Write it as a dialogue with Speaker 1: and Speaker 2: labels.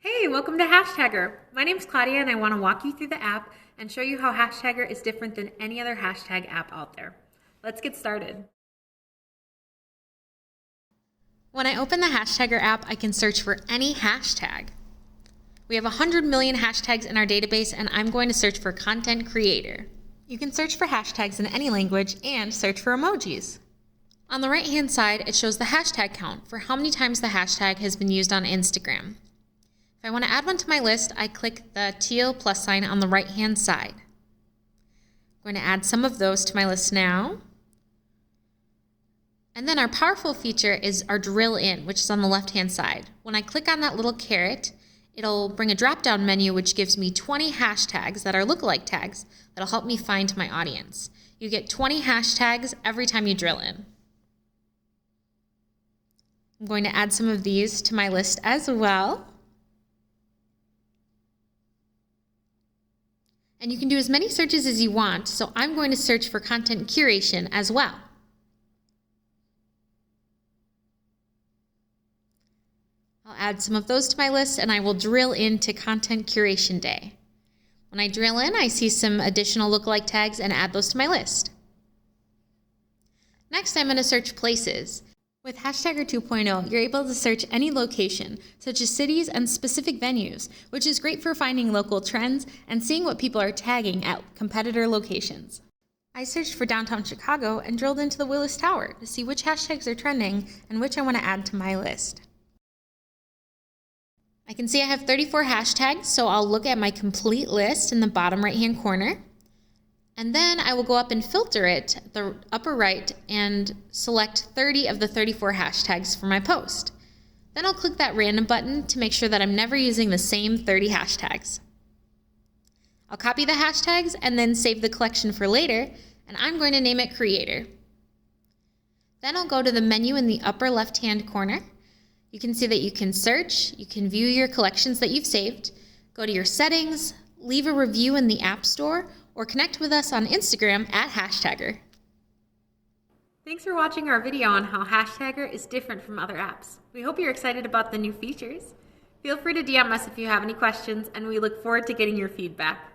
Speaker 1: Hey, welcome to Hashtagr. My name's Claudia and I want to walk you through the app and show you how Hashtagr is different than any other hashtag app out there. Let's get started. When I open the Hashtagr app, I can search for any hashtag. We have 100 million hashtags in our database and I'm going to search for content creator. You can search for hashtags in any language and search for emojis. On the right-hand side, it shows the hashtag count for how many times the hashtag has been used on Instagram. If I want to add one to my list, I click the teal plus sign on the right-hand side. I'm going to add some of those to my list now. And then our powerful feature is our drill in, which is on the left-hand side. When I click on that little caret, it'll bring a drop-down menu which gives me 20 hashtags that are lookalike tags that'll help me find my audience. You get 20 hashtags every time you drill in. I'm going to add some of these to my list as well. And you can do as many searches as you want, so I'm going to search for content curation as well. I'll add some of those to my list and I will drill into content curation day. When I drill in, I see some additional lookalike tags and add those to my list. Next, I'm going to search places. With Hashtagr 2.0, you're able to search any location, such as cities and specific venues, which is great for finding local trends and seeing what people are tagging at competitor locations. I searched for downtown Chicago and drilled into the Willis Tower to see which hashtags are trending and which I want to add to my list. I can see I have 34 hashtags, so I'll look at my complete list in the bottom right-hand corner. And then I will go up and filter it at the upper right and select 30 of the 34 hashtags for my post. Then I'll click that random button to make sure that I'm never using the same 30 hashtags. I'll copy the hashtags and then save the collection for later, and I'm going to name it Creator. Then I'll go to the menu in the upper left-hand corner. You can see that you can search, you can view your collections that you've saved, go to your settings, leave a review in the App Store, or connect with us on Instagram at Hashtagr. Thanks for watching our video on how Hashtagr is different from other apps. We hope you're excited about the new features. Feel free to DM us if you have any questions, and we look forward to getting your feedback.